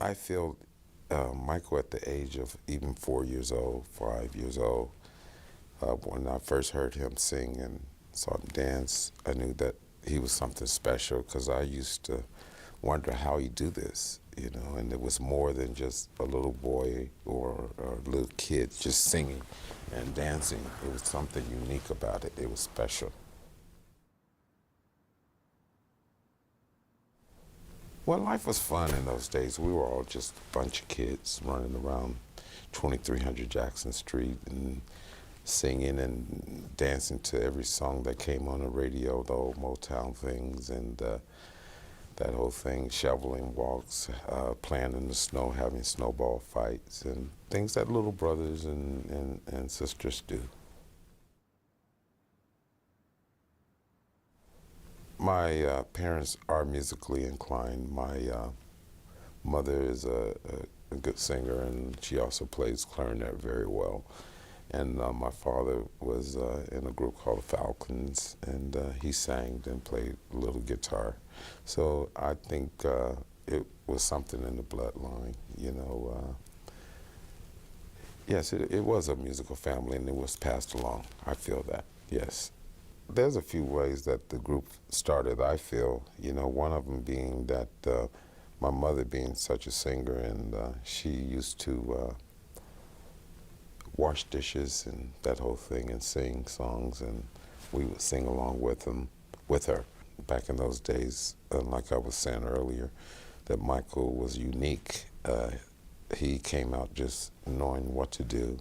I feel Michael at the age of even 4 years old, 5 years old, when I first heard him sing and saw him dance, I knew that he was something special because I used to wonder how he do this, and it was more than just a little boy or a little kid just singing and dancing. It was something unique about it. It was special. Well, life was fun in those days. We were all just a bunch of kids running around 2300 Jackson Street and singing and dancing to every song that came on the radio, the old Motown things and that whole thing, shoveling walks, playing in the snow, having snowball fights, and things that little brothers and sisters do. My parents are musically inclined. My mother is a good singer, and she also plays clarinet very well. And my father was in a group called the Falcons, and he sang and played a little guitar. So I think it was something in the bloodline, Yes, it was a musical family, and it was passed along. I feel that, yes. There's a few ways that the group started, I feel, one of them being that my mother being such a singer, and she used to wash dishes and that whole thing and sing songs, and we would sing along with her. Back in those days, like I was saying earlier, that Michael was unique. He came out just knowing what to do.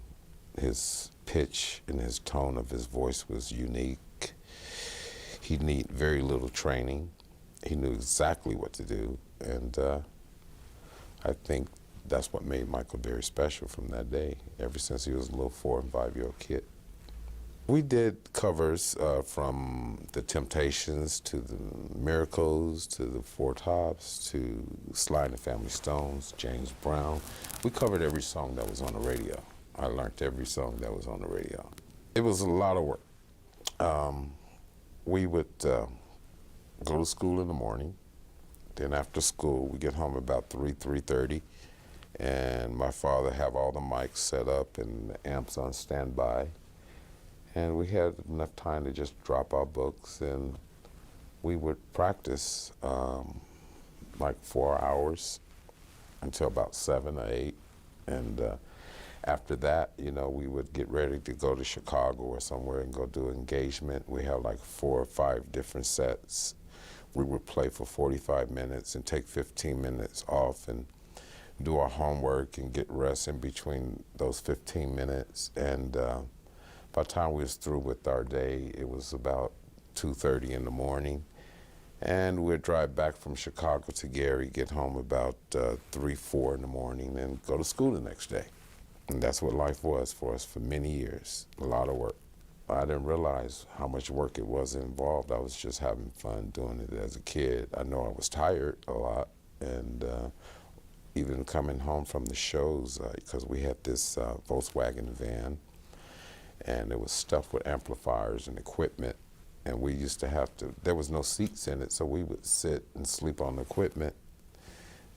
His pitch and his tone of his voice was unique. He needed very little training. He knew exactly what to do, and I think that's what made Michael very special from that day, ever since he was a little 4 and 5-year-old kid. We did covers from the Temptations to the Miracles to the Four Tops to Sly and the Family Stones, James Brown. We covered every song that was on the radio. I learned every song that was on the radio. It was a lot of work. We would go to school in the morning. Then after school, we get home about 3:30, and my father have all the mics set up and the amps on standby. And we had enough time to just drop our books, and we would practice like 4 hours until about 7 or 8. And after that, we would get ready to go to Chicago or somewhere and go do engagement. We had like 4 or 5 different sets. We would play for 45 minutes and take 15 minutes off and do our homework and get rest in between those 15 minutes. And by the time we was through with our day, it was about 2:30 in the morning. And we'd drive back from Chicago to Gary, get home about 3, 4 in the morning, and go to school the next day. And that's what life was for us for many years, a lot of work. I didn't realize how much work it was involved. I was just having fun doing it as a kid. I know I was tired a lot, and even coming home from the shows, because we had this Volkswagen van, and it was stuffed with amplifiers and equipment, and we used to have to, there was no seats in it, so we would sit and sleep on the equipment,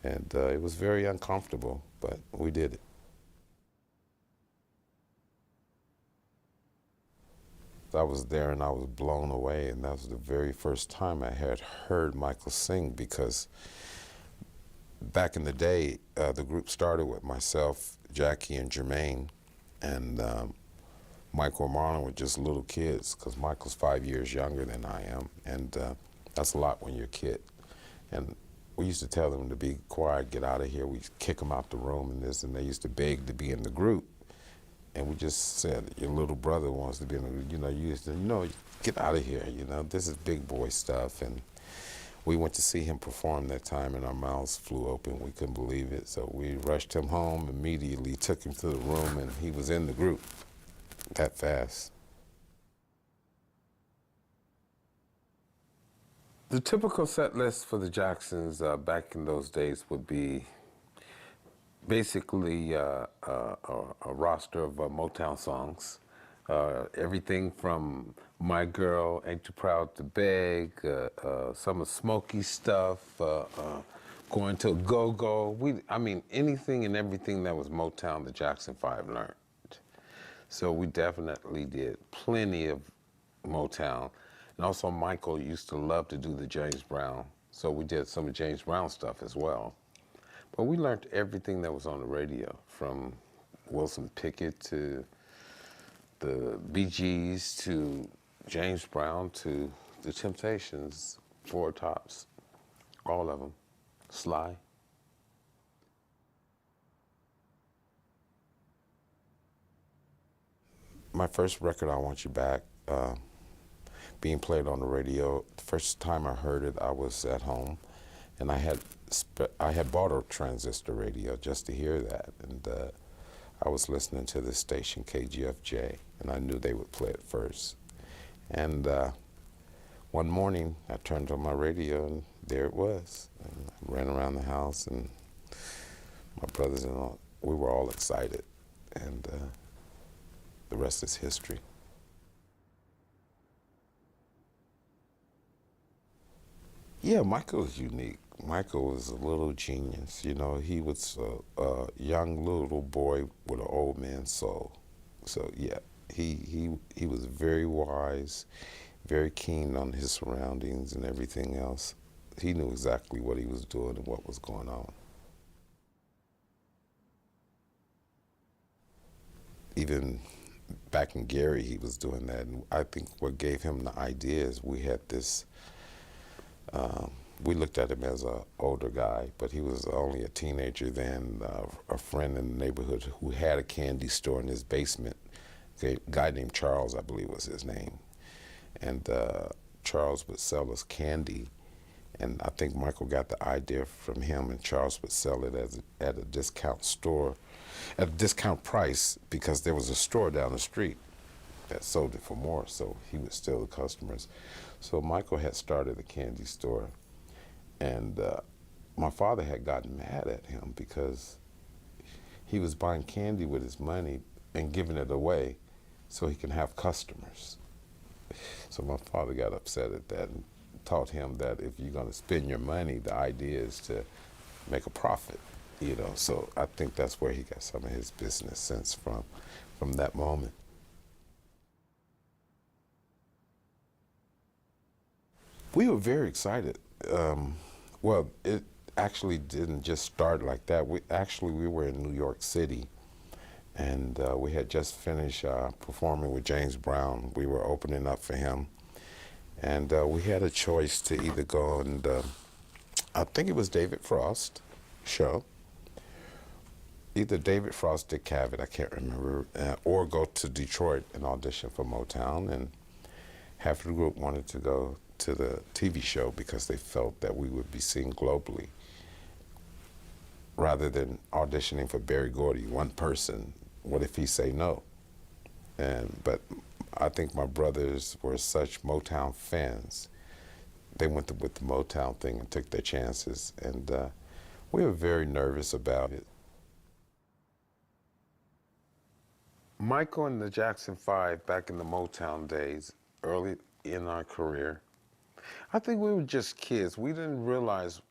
and it was very uncomfortable, but we did it. I was there and I was blown away, and that was the very first time I had heard Michael sing, because back in the day, the group started with myself, Jackie, and Jermaine, and Michael and Marlon were just little kids, because Michael's 5 years younger than I am, and that's a lot when you're a kid. And we used to tell them to be quiet, get out of here. We'd kick them out the room and this, and they used to beg to be in the group. And we just said, your little brother wants to be in the group. You used to, get out of here, this is big boy stuff. And we went to see him perform that time, and our mouths flew open. We couldn't believe it. So we rushed him home immediately, took him to the room, and he was in the group that fast. The typical set list for the Jacksons back in those days would be basically a roster of Motown songs. Everything from My Girl, Ain't Too Proud to Beg, some of Smokey's stuff, going to go-go. I mean, anything and everything that was Motown, the Jackson 5 learned. So we definitely did plenty of Motown. And also Michael used to love to do the James Brown. So we did some of James Brown stuff as well. But we learned everything that was on the radio, from Wilson Pickett to the Bee Gees to James Brown to the Temptations, Four Tops, all of them. Sly. My first record, I Want You Back, being played on the radio. The first time I heard it, I was at home, and I had bought a transistor radio just to hear that, and I was listening to this station KGFJ, and I knew they would play it first. And one morning, I turned on my radio, and there it was. And I ran around the house, and my brothers-in-law, we were all excited, and the rest is history. Yeah, Michael was unique. Michael was a little genius. You know, he was a young little boy with an old man's soul. So yeah, he was very wise, very keen on his surroundings and everything else. He knew exactly what he was doing and what was going on. Even back in Gary, he was doing that. And I think what gave him the idea is we had this, we looked at him as an older guy, but he was only a teenager then, a friend in the neighborhood who had a candy store in his basement. A guy named Charles, I believe was his name. And Charles would sell us candy. And I think Michael got the idea from him, and Charles would sell it at a discount store, at a discount price, because there was a store down the street that sold it for more, so he would steal the customers. So Michael had started a candy store, and my father had gotten mad at him because he was buying candy with his money and giving it away so he can have customers. So my father got upset at that and taught him that if you're going to spend your money, the idea is to make a profit, you know. So I think that's where he got some of his business sense from that moment. We were very excited. Well, it actually didn't just start like that. We were in New York City, and we had just finished performing with James Brown. We were opening up for him. And we had a choice to either go and, I think it was David Frost show. Either David Frost, Dick Cavett, I can't remember, or go to Detroit and audition for Motown. And half of the group wanted to go to the TV show because they felt that we would be seen globally, rather than auditioning for Berry Gordy, one person. What if he say no? But I think my brothers were such Motown fans. They went with the Motown thing and took their chances, and we were very nervous about it. Michael and the Jackson 5, back in the Motown days, early in our career, I think we were just kids. We didn't realize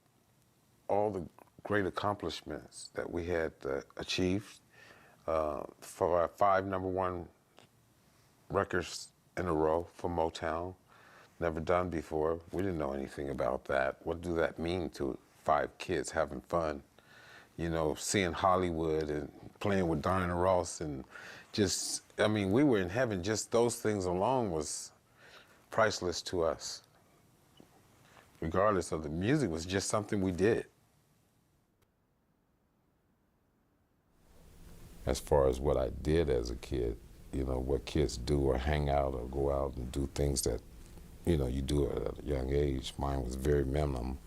all the great accomplishments that we had achieved. For our 5 #1 records in a row for Motown, never done before. We didn't know anything about that. What do that mean to 5 kids having fun? You know, seeing Hollywood and playing with Diana Ross, and just, I mean, we were in heaven. Just those things alone was priceless to us. Regardless of the music, was just something we did. As far as what I did as a kid, you know, what kids do or hang out or go out and do things that, you know, you do at a young age. Mine was very minimum.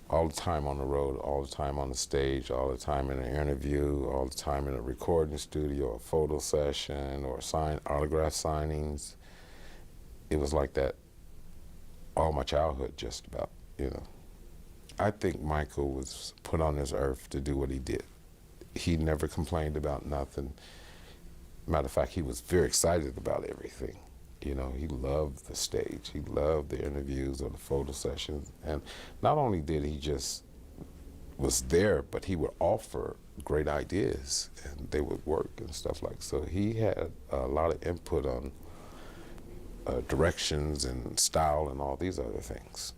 All the time on the road, all the time on the stage, all the time in an interview, all the time in a recording studio, a photo session, or autograph signings. It was like that all my childhood, just about, you know. I think Michael was put on this earth to do what he did. He never complained about nothing. Matter of fact, he was very excited about everything. You know, he loved the stage. He loved the interviews or the photo sessions. And not only did he just was there, but he would offer great ideas and they would work and stuff like so. He had a lot of input on directions and style and all these other things.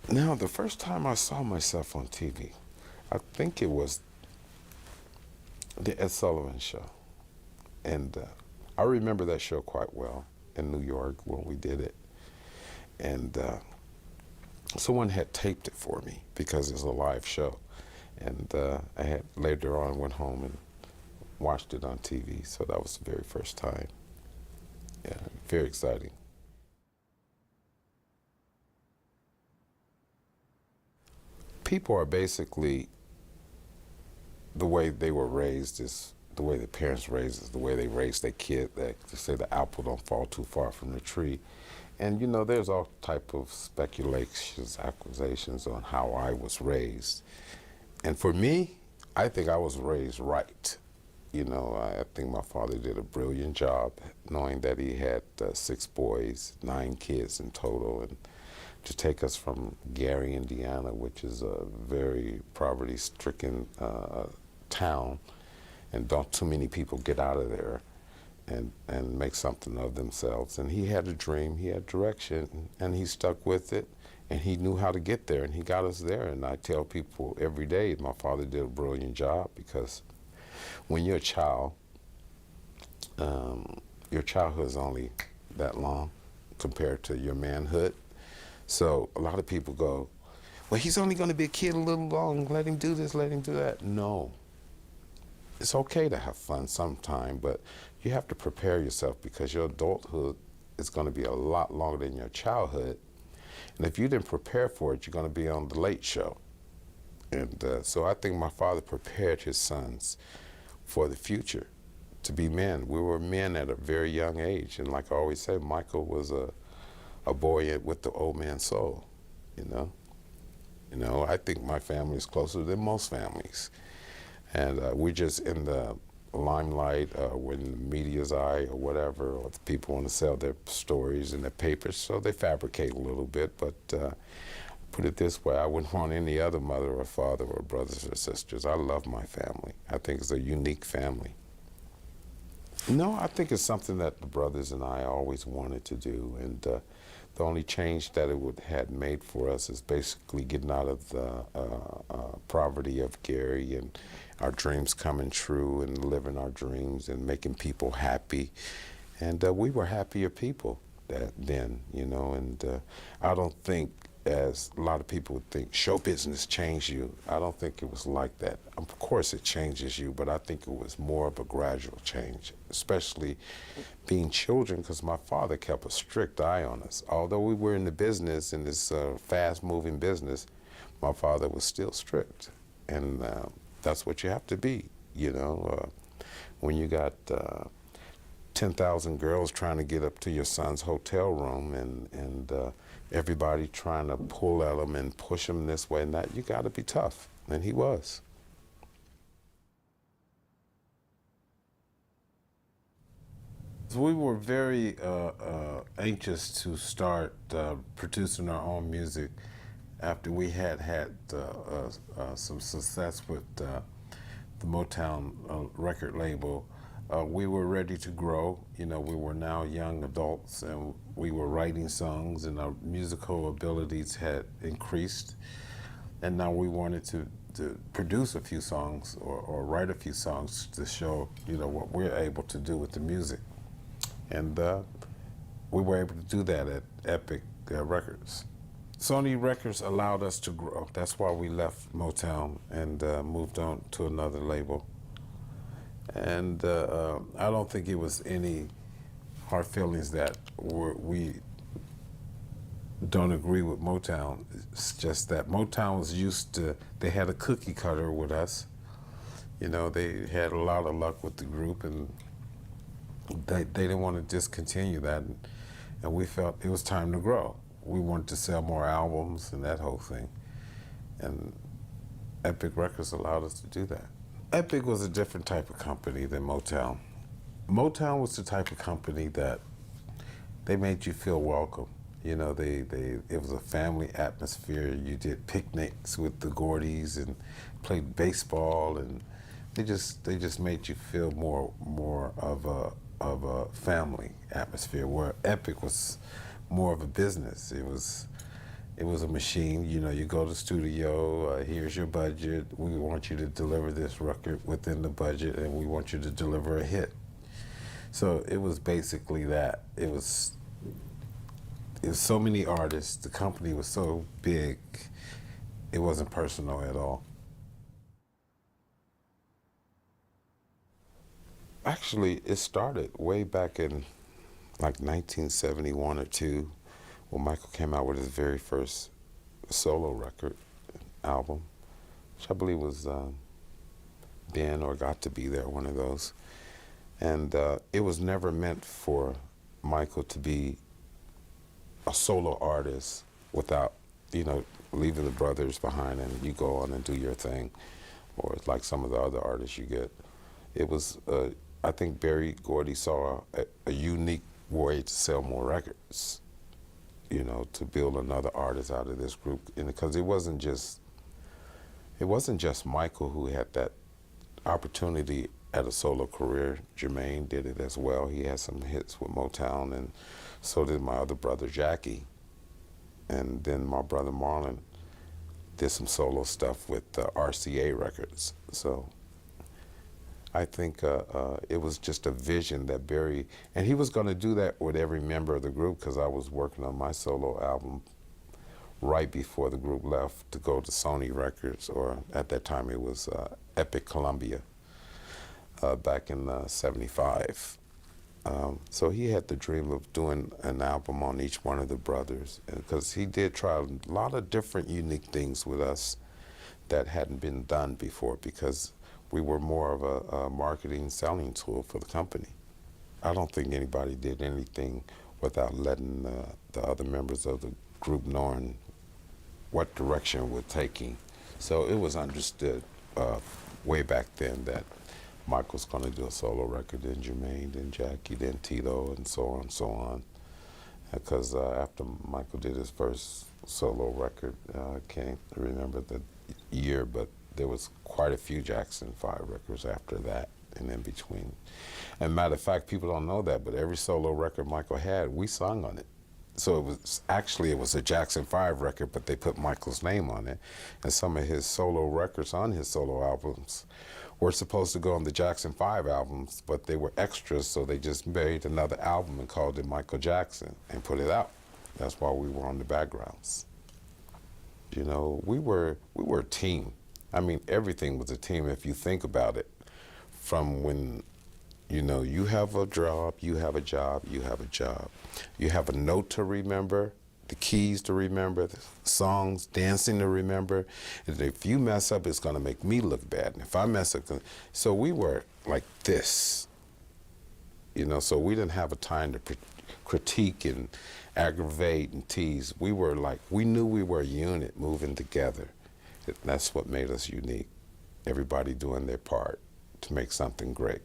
Now, the first time I saw myself on TV, I think it was the Ed Sullivan Show. And I remember that show quite well in New York when we did it. And someone had taped it for me because it's a live show. And I had later on went home and watched it on TV. So that was the very first time. Yeah, very exciting. People are basically, the way they were raised is the way the parents raised is the way they raised their kid. They say the apple don't fall too far from the tree. And you know, there's all type of speculations, accusations on how I was raised. And for me, I think I was raised right. You know, I think my father did a brilliant job, knowing that he had 6 boys, 9 kids in total, and to take us from Gary, Indiana, which is a very poverty-stricken town, and don't too many people get out of there and make something of themselves. And he had a dream, he had direction, and he stuck with it, and he knew how to get there, and he got us there. And I tell people every day, my father did a brilliant job, because when you're a child, your childhood is only that long compared to your manhood. So a lot of people go, well, he's only going to be a kid a little long, let him do this, let him do that. No. It's okay to have fun sometime, but you have to prepare yourself, because your adulthood is going to be a lot longer than your childhood. And if you didn't prepare for it, you're going to be on the late show. And so I think my father prepared his sons for the future to be men. We were men at a very young age. And like I always say, Michael was a boy with the old man's soul, you know? You know, I think my family is closer than most families. And we're just in the limelight, we're in the media's eye or whatever, or the people want to sell their stories in their papers, so they fabricate a little bit. But put it this way, I wouldn't want any other mother or father or brothers or sisters. I love my family. I think it's a unique family. No, I think it's something that the brothers and I always wanted to do. And the only change that it had made for us is basically getting out of the poverty of Gary and our dreams coming true and living our dreams and making people happy. And we were happier people then, you know. And I don't think, as a lot of people would think, show business changed you. I don't think it was like that. Of course it changes you, but I think it was more of a gradual change, especially being children, because my father kept a strict eye on us. Although we were in the business, in this fast-moving business, my father was still strict. And that's what you have to be, you know. When you got 10,000 girls trying to get up to your son's hotel room, and everybody trying to pull at him and push him this way and that, you got to be tough, and he was. We were very anxious to start producing our own music after we had some success with the Motown record label. We were ready to grow. You know, we were now young adults, and we were writing songs, and our musical abilities had increased. And now we wanted to produce a few songs or write a few songs to show, you know, what we're able to do with the music. And we were able to do that at Epic Records. Sony Records allowed us to grow. That's why we left Motown and moved on to another label. And I don't think it was any hard feelings that we don't agree with Motown. It's just that Motown was used to, they had a cookie cutter with us. You know, they had a lot of luck with the group, and they didn't want to discontinue that. And we felt it was time to grow. We wanted to sell more albums and that whole thing. And Epic Records allowed us to do that. Epic was a different type of company than Motown. Motown was the type of company that they made you feel welcome. You know, it was a family atmosphere. You did picnics with the Gordies and played baseball, and they just made you feel more of a family atmosphere. Where Epic was more of a business. It was a machine. You know, you go to the studio. Here's your budget. We want you to deliver this record within the budget, and we want you to deliver a hit. So it was basically that. It was so many artists. The company was so big. It wasn't personal at all. Actually, it started way back in like 1971 or two, when Michael came out with his very first solo record album, which I believe was Been or Got to Be There, one of those. And it was never meant for Michael to be a solo artist without, leaving the brothers behind and you go on and do your thing, or it's like some of the other artists you get. It was, I think Berry Gordy saw a unique way to sell more records, to build another artist out of this group, and because it wasn't just Michael who had that opportunity at a solo career. Jermaine did it as well. He had some hits with Motown, and so did my other brother Jackie, and then my brother Marlon did some solo stuff with RCA Records. So I think it was just a vision that Barry, and he was going to do that with every member of the group, because I was working on my solo album right before the group left to go to Sony Records, or at that time it was Epic Columbia, back in '75. So he had the dream of doing an album on each one of the brothers, because he did try a lot of different unique things with us that hadn't been done before, because we were more of a marketing selling tool for the company. I don't think anybody did anything without letting the other members of the group knowing what direction we're taking. So it was understood way back then that Michael's going to do a solo record, then Jermaine, then Jackie, then Tito, and so on and so on. Because after Michael did his first solo record, I can't remember the year, but there was quite a few Jackson 5 records after that and in between. And matter of fact, people don't know that, but every solo record Michael had, we sung on it. So it was a Jackson 5 record, but they put Michael's name on it. And some of his solo records on his solo albums were supposed to go on the Jackson 5 albums, but they were extras, so they just made another album and called it Michael Jackson and put it out. That's why we were on the backgrounds. We were a team. I mean, everything was a team if you think about it. From when, you have a job, you have a job, you have a job. You have a note to remember, the keys to remember, the songs, dancing to remember. And if you mess up, it's going to make me look bad. And if I mess up, so we were like this, so we didn't have a time to critique and aggravate and tease. We knew we were a unit moving together. That's what made us unique. Everybody doing their part to make something great.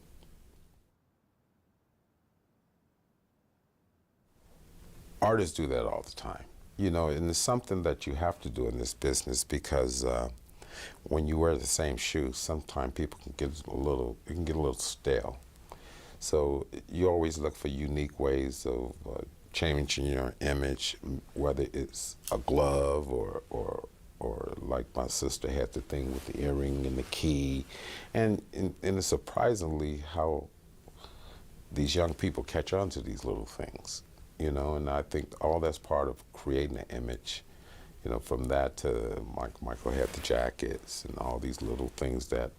Artists do that all the time, and it's something that you have to do in this business, because when you wear the same shoes, sometimes people can get a little stale. So you always look for unique ways of changing your image, whether it's a glove or like my sister had the thing with the earring and the key, and it's surprisingly how these young people catch on to these little things, and I think all that's part of creating an image, from that to Michael had the jackets and all these little things that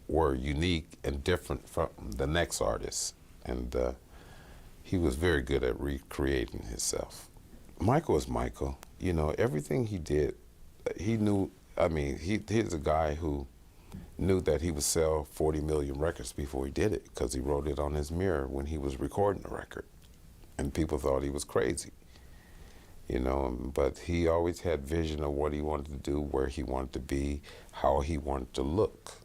were unique and different from the next artist, and he was very good at recreating himself. Michael is Michael. Everything he did, he knew. I mean, he's a guy who knew that he would sell 40 million records before he did it, because he wrote it on his mirror when he was recording the record. And people thought he was crazy, but he always had vision of what he wanted to do, where he wanted to be, how he wanted to look.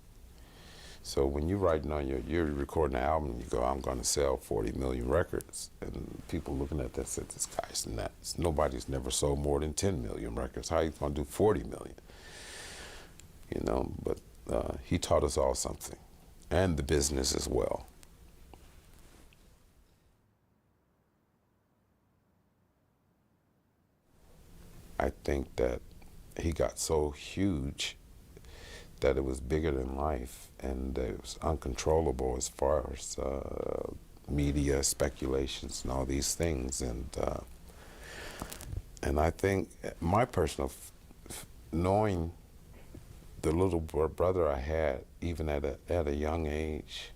So when you're writing on you're recording an album, you go, I'm going to sell 40 million records. And people looking at that said, this guy's nuts. Nobody's never sold more than 10 million records. How you going to do 40 million? You know, but he taught us all something, and the business as well. I think that he got so huge that it was bigger than life, and it was uncontrollable as far as media speculations and all these things. And I think my personal knowing the little brother I had, even at a young age,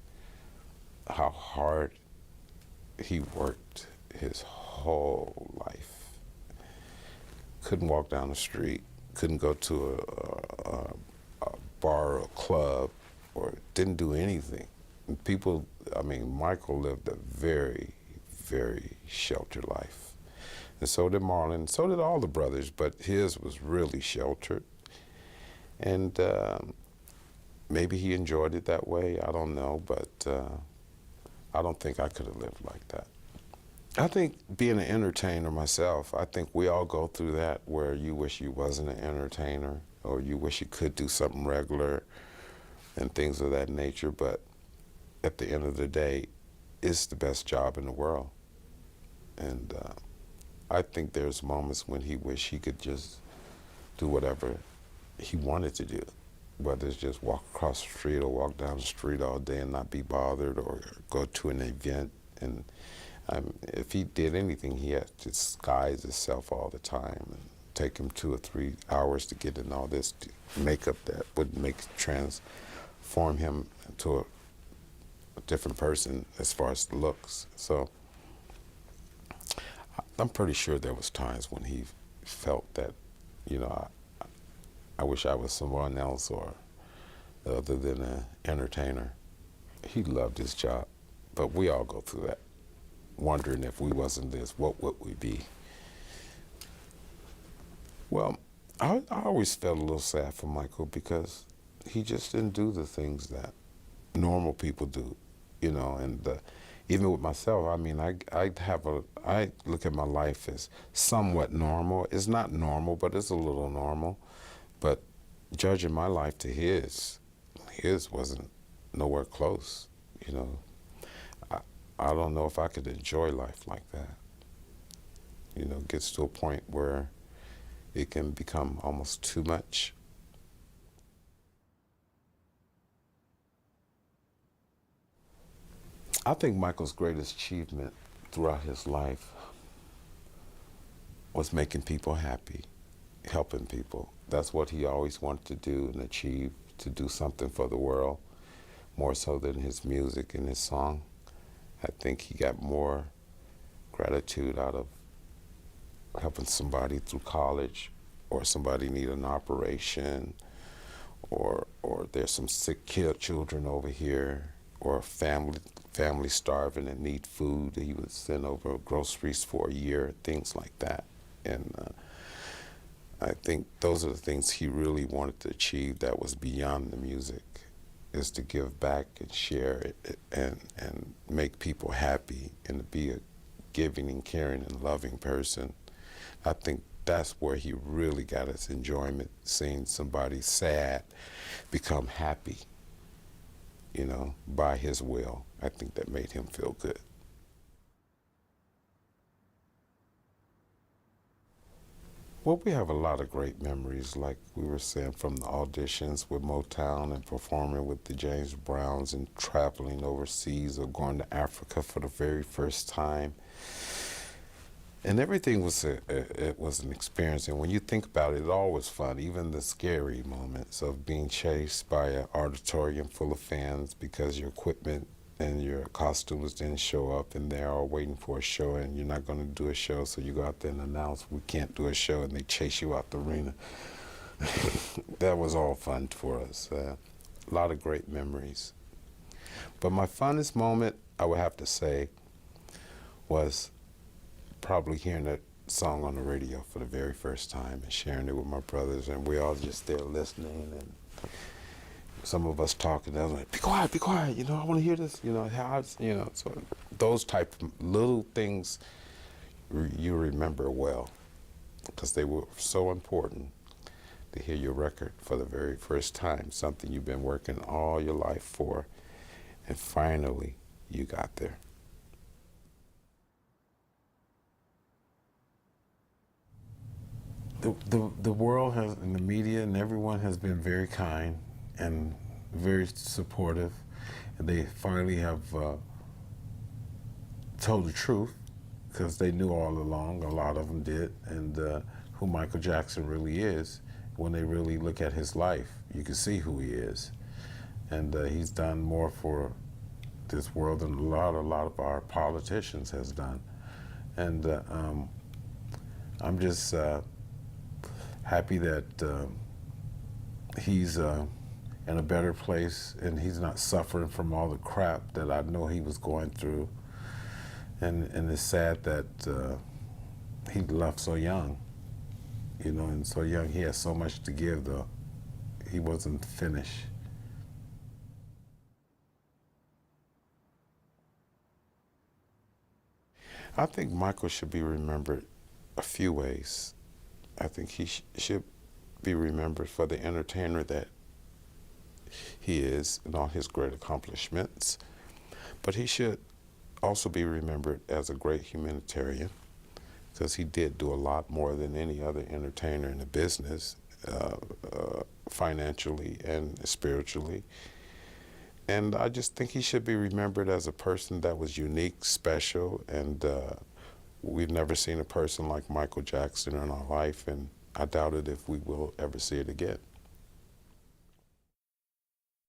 how hard he worked his whole life. Couldn't walk down the street, couldn't go to a bar or a club, or didn't do anything. And people, I mean, Michael lived a very, very sheltered life. And so did Marlon, so did all the brothers, but his was really sheltered. And maybe he enjoyed it that way, I don't know, but I don't think I could have lived like that. I think being an entertainer myself, I think we all go through that where you wish you wasn't an entertainer, or you wish you could do something regular and things of that nature, but at the end of the day, it's the best job in the world. And I think there's moments when he wish he could just do whatever he wanted to do, whether it's just walk across the street or walk down the street all day and not be bothered, or go to an event. And if he did anything, he had to disguise himself all the time and take him 2 or 3 hours to get in all this makeup that would transform him into a different person as far as the looks. So I'm pretty sure there was times when he felt that, you know, I wish I was someone else or other than an entertainer. He loved his job, but we all go through that, wondering if we wasn't this, what would we be? Well, I always felt a little sad for Michael because he just didn't do the things that normal people do, you know. And even with myself, I mean, I look at my life as somewhat normal. It's not normal, but it's a little normal. But judging my life to his wasn't nowhere close, you know. I don't know if I could enjoy life like that. You know, it gets to a point where it can become almost too much. I think Michael's greatest achievement throughout his life was making people happy, helping people. That's what he always wanted to do and achieve, to do something for the world, more so than his music and his song. I think he got more gratitude out of helping somebody through college, or somebody need an operation, or there's some sick children over here, or family starving and need food. He would send over groceries for a year, things like that. And I think those are the things he really wanted to achieve that was beyond the music, is to give back and share it and make people happy and to be a giving and caring and loving person. I think that's where he really got his enjoyment, seeing somebody sad become happy, you know, by his will. I think that made him feel good. Well, we have a lot of great memories, like we were saying, from the auditions with Motown and performing with the James Browns and traveling overseas or going to Africa for the very first time. And everything was it was an experience. And when you think about it, it all was fun, even the scary moments of being chased by an auditorium full of fans because your equipment and your costumes didn't show up, and they're all waiting for a show, and you're not going to do a show, so you go out there and announce we can't do a show, and they chase you out the arena. That was all fun for us. A lot of great memories. But my funnest moment, I would have to say, was probably hearing that song on the radio for the very first time and sharing it with my brothers, and we all just there listening, and some of us talking, I was like, be quiet, you know, I want to hear this, you know, how it's, you know, so those type of little things you remember well because they were so important to hear your record for the very first time, something you've been working all your life for, and finally you got there. The world has, and the media and everyone has been very kind and very supportive, and they finally have told the truth because they knew all along, a lot of them did, and who Michael Jackson really is. When they really look at his life, you can see who he is, and he's done more for this world than a lot of our politicians has done, and I'm just happy that he's in a better place and he's not suffering from all the crap that I know he was going through. And it's sad that he left so young, you know, and so young. He has so much to give, though. He wasn't finished. I think Michael should be remembered a few ways. I think he should be remembered for the entertainer that he is and all his great accomplishments. But he should also be remembered as a great humanitarian because he did do a lot more than any other entertainer in the business, financially and spiritually. And I just think he should be remembered as a person that was unique, special, and we've never seen a person like Michael Jackson in our life, and I doubt it if we will ever see it again.